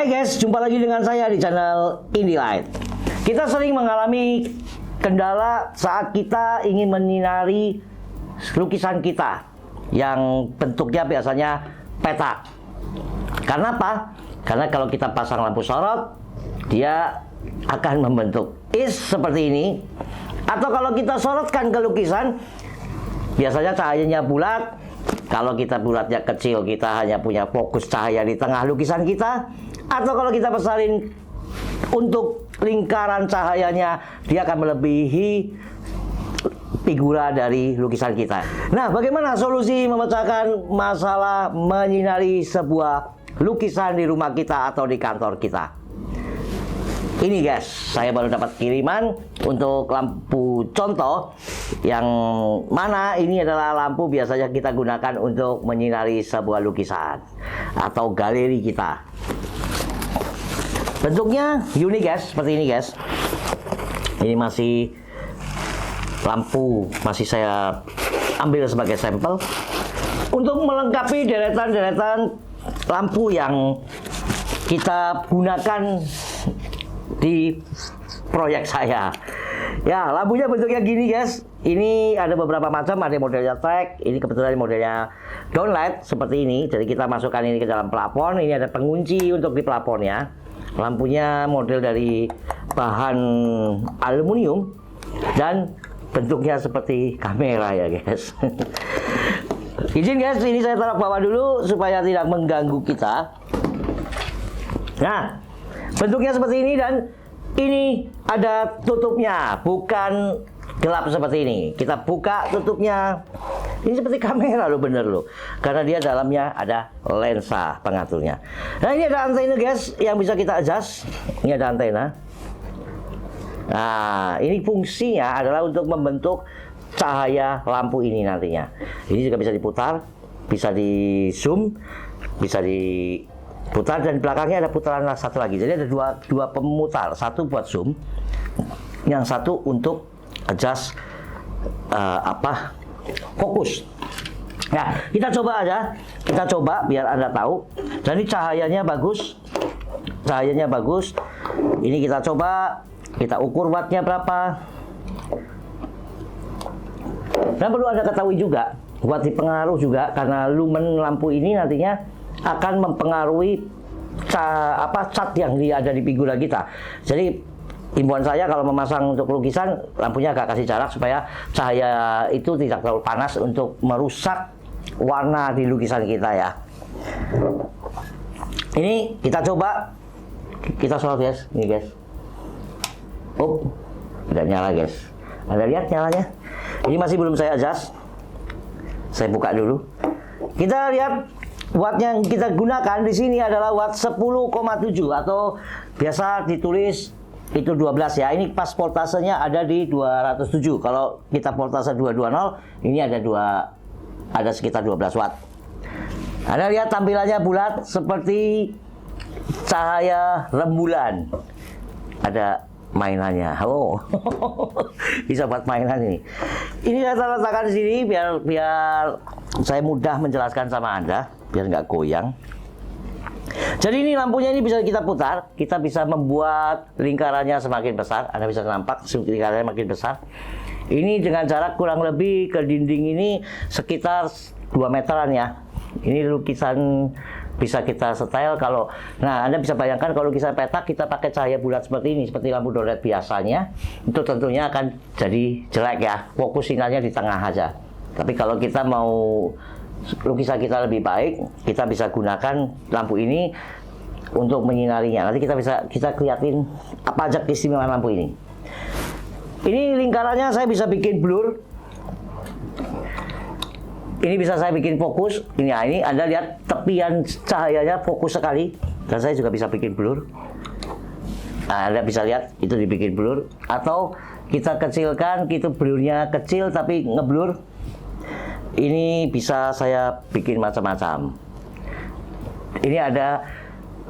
Hai guys, jumpa lagi dengan saya di channel Indilight. Kita sering mengalami kendala saat kita ingin menyinari lukisan kita yang bentuknya biasanya petak. Karena apa? Karena kalau kita pasang lampu sorot, dia akan membentuk is seperti ini. Atau kalau kita sorotkan ke lukisan, biasanya cahayanya bulat. Kalau kita bulatnya kecil, kita hanya punya fokus cahaya di tengah lukisan kita. Atau kalau kita besarin untuk lingkaran cahayanya, dia akan melebihi figura dari lukisan kita. Nah, bagaimana solusi memecahkan masalah menyinari sebuah lukisan di rumah kita atau di kantor kita? Ini guys, saya baru dapat kiriman untuk lampu contoh, yang mana ini adalah lampu biasanya kita gunakan untuk menyinari sebuah lukisan atau galeri kita. Bentuknya unik guys, seperti ini guys. Ini masih lampu, masih saya ambil sebagai sampel untuk melengkapi deretan-deretan lampu yang kita gunakan di proyek saya. Ya, lampunya bentuknya gini guys. Ini ada beberapa macam, ada modelnya track. Ini kebetulan modelnya downlight seperti ini. Jadi kita masukkan ini ke dalam plafon. Ini ada pengunci untuk di plafonnya. Lampunya model dari bahan aluminium dan bentuknya seperti kamera ya guys. Izin guys, ini saya taruh bawah dulu supaya tidak mengganggu kita. Nah, bentuknya seperti ini dan ini ada tutupnya, bukan gelap seperti ini. Kita buka tutupnya. Ini seperti kamera loh, bener loh. Karena dia dalamnya ada lensa pengaturnya. Nah, ini ada antena guys yang bisa kita adjust. Ini ada antena. Nah, ini fungsinya adalah untuk membentuk cahaya lampu ini nantinya. Ini juga bisa diputar, bisa di zoom, bisa diputar, dan belakangnya ada putaran satu lagi. Jadi ada dua pemutar, satu buat zoom, yang satu untuk adjust fokus. Nah, kita coba aja, kita coba biar Anda tahu. Jadi cahayanya bagus, cahayanya bagus. Ini kita coba, kita ukur wattnya berapa. Dan perlu Anda ketahui juga, watt dipengaruhi juga karena lumen lampu ini nantinya akan mempengaruhi cat yang ada di figura kita. Jadi himbauan saya kalau memasang untuk lukisan, lampunya agak kasih jarak supaya cahaya itu tidak terlalu panas untuk merusak warna di lukisan kita ya. Ini kita coba, kita sorot guys, ini guys. Oh, udah nyala guys. Anda lihat nyalanya? Ini masih belum saya adjust. Saya buka dulu. Kita lihat watt yang kita gunakan di sini adalah watt 10,7 atau biasa ditulis itu 12 ya. Ini pas voltasenya ada di 207. Kalau kita voltase 220, ini ada sekitar 12 watt. Anda lihat tampilannya bulat seperti cahaya rembulan. Ada mainannya. Oh. Bisa buat mainan ini. Ini saya letakkan di sini biar saya mudah menjelaskan sama Anda, biar nggak goyang. Jadi ini lampunya ini bisa kita putar, kita bisa membuat lingkarannya semakin besar. Anda bisa nampak lingkarannya makin besar. Ini dengan jarak kurang lebih ke dinding ini sekitar 2 meteran ya. Ini lukisan bisa kita setel kalau, nah Anda bisa bayangkan kalau lukisan petak kita pakai cahaya bulat seperti ini, seperti lampu downlight biasanya, itu tentunya akan jadi jelek ya. Fokus sinyalnya di tengah aja. Tapi kalau kita mau lukisan kita lebih baik, kita bisa gunakan lampu ini untuk menyinarinya. Nanti kita kelihatin apa aja keistimewaan lampu ini. Ini lingkarannya saya bisa bikin blur. Ini bisa saya bikin fokus. Ini Anda lihat tepian cahayanya fokus sekali. Dan saya juga bisa bikin blur. Nah, Anda bisa lihat itu dibikin blur. Atau kita kecilkan, gitu blurnya kecil tapi ngeblur. Ini bisa saya bikin macam-macam. Ini ada,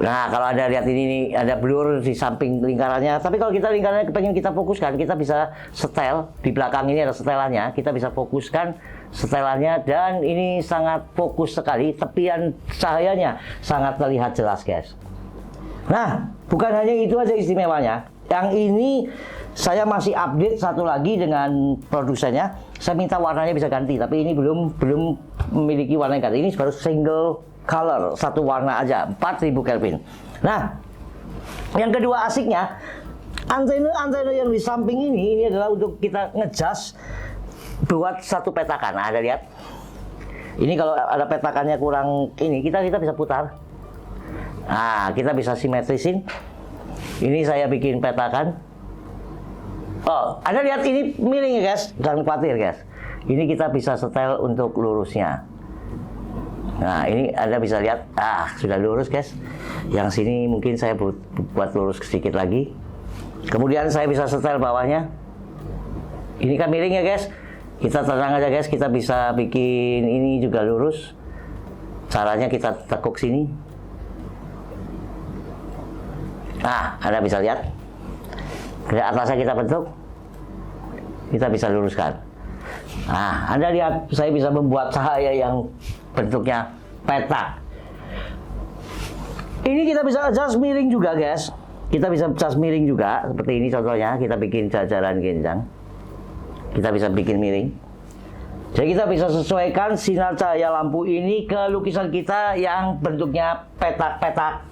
nah kalau Anda lihat ini ada blur di samping lingkarannya. Tapi kalau kita lingkarannya pengen kita fokuskan, kita bisa setel. Di belakang ini ada setelannya, kita bisa fokuskan setelannya. Dan ini sangat fokus sekali, tepian cahayanya sangat terlihat jelas guys. Nah, bukan hanya itu aja istimewanya. Yang ini saya masih update satu lagi dengan produsennya. Saya minta warnanya bisa ganti, tapi ini belum memiliki warna yang ganti. Ini baru single color, satu warna aja, 4000 Kelvin. Nah, yang kedua asiknya, antena yang di samping ini adalah untuk kita ngejas buat satu petakan. Nah, Anda lihat. Ini kalau ada petakannya kurang ini, kita bisa putar. Nah, kita bisa simetrisin. Ini saya bikin petakan. Oh, Anda lihat ini miring ya guys, jangan khawatir guys. Ini kita bisa setel untuk lurusnya. Nah, ini Anda bisa lihat, sudah lurus guys. Yang sini mungkin saya buat lurus sedikit lagi. Kemudian saya bisa setel bawahnya. Ini kan miring ya guys. Kita tenang aja guys, kita bisa bikin ini juga lurus. Caranya kita tekuk sini. Nah, Anda bisa lihat. Dari atasnya kita bentuk. Kita bisa luruskan. Nah, Anda lihat, saya bisa membuat cahaya yang bentuknya petak. Ini kita bisa adjust miring juga guys. Kita bisa adjust miring juga. Seperti ini contohnya, kita bikin jajaran genjang. Kita bisa bikin miring. Jadi kita bisa sesuaikan sinar cahaya lampu ini ke lukisan kita yang bentuknya petak-petak.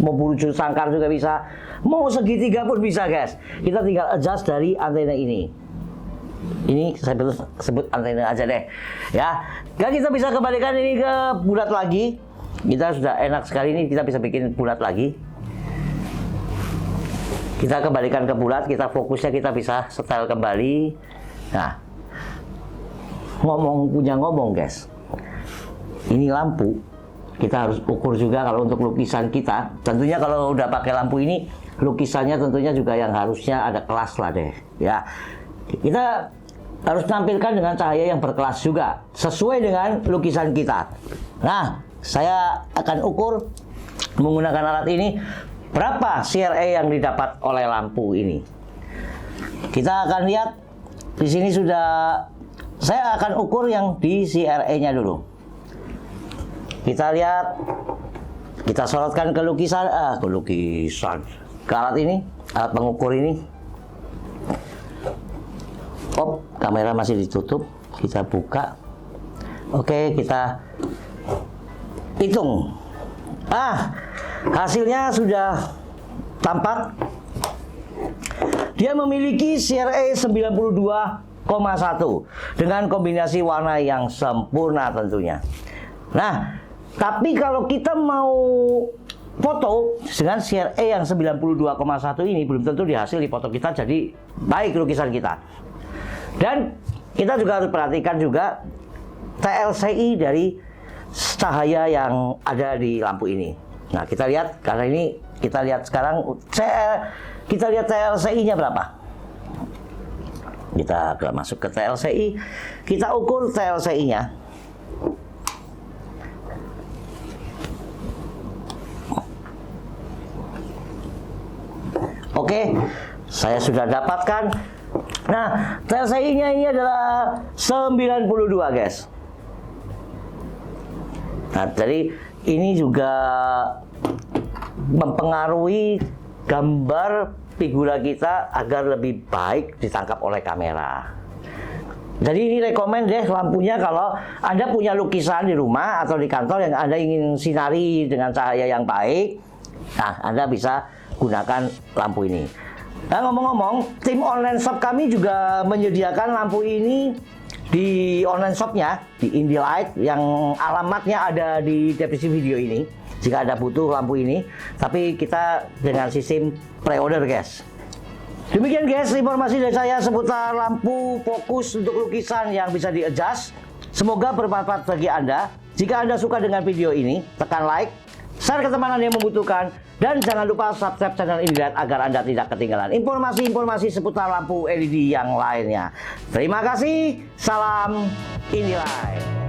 Mau bujuk sangkar juga bisa. Mau segitiga pun bisa guys. Kita tinggal adjust dari antena ini. Ini saya sebut antena aja deh. Ya. Dan kita bisa kembalikan ini ke bulat lagi. Kita sudah enak sekali ini, kita bisa bikin bulat lagi. Kita kembalikan ke bulat, kita fokusnya kita bisa setel kembali. Nah, punya ngomong guys. Ini lampu, kita harus ukur juga kalau untuk lukisan kita. Tentunya kalau udah pakai lampu ini, lukisannya tentunya juga yang harusnya ada kelas lah deh. Ya, kita harus tampilkan dengan cahaya yang berkelas juga, sesuai dengan lukisan kita. Nah, saya akan ukur menggunakan alat ini. Berapa CRA yang didapat oleh lampu ini? Kita akan lihat di sini sudah. Saya akan ukur yang di CRA-nya dulu. Kita lihat, kita sorotkan ke lukisan, ke alat ini, alat pengukur ini. Oh, kamera masih ditutup. Kita buka. Oke, kita hitung. Hasilnya sudah tampak. Dia memiliki CRA 92,1 dengan kombinasi warna yang sempurna tentunya. Nah, tapi kalau kita mau foto dengan CRA yang 92,1 ini, belum tentu di hasil di foto kita jadi baik lukisan kita. Dan kita juga harus perhatikan juga TLCI dari cahaya yang ada di lampu ini. Nah, kita lihat, karena ini kita lihat sekarang kita lihat TLCI-nya berapa. Kita masuk ke TLCI, kita ukur TLCI-nya. Oke, saya sudah dapatkan. Nah, TLCI-nya ini adalah 92 guys. Nah, jadi ini juga mempengaruhi gambar figura kita agar lebih baik ditangkap oleh kamera. Jadi ini rekomen deh lampunya kalau Anda punya lukisan di rumah atau di kantor yang Anda ingin sinari dengan cahaya yang baik. Nah, Anda bisa gunakan lampu ini. Nah, ngomong-ngomong, tim online shop kami juga menyediakan lampu ini di online shopnya, di Indilight, yang alamatnya ada di deskripsi video ini. Jika Anda butuh lampu ini, tapi kita dengan sistem pre-order guys. Demikian guys, informasi dari saya seputar lampu fokus untuk lukisan yang bisa di-adjust. Semoga bermanfaat bagi Anda. Jika Anda suka dengan video ini, tekan like, share ke teman Anda yang membutuhkan, dan jangan lupa subscribe channel Indilight agar Anda tidak ketinggalan informasi-informasi seputar lampu LED yang lainnya. Terima kasih, salam Indilight.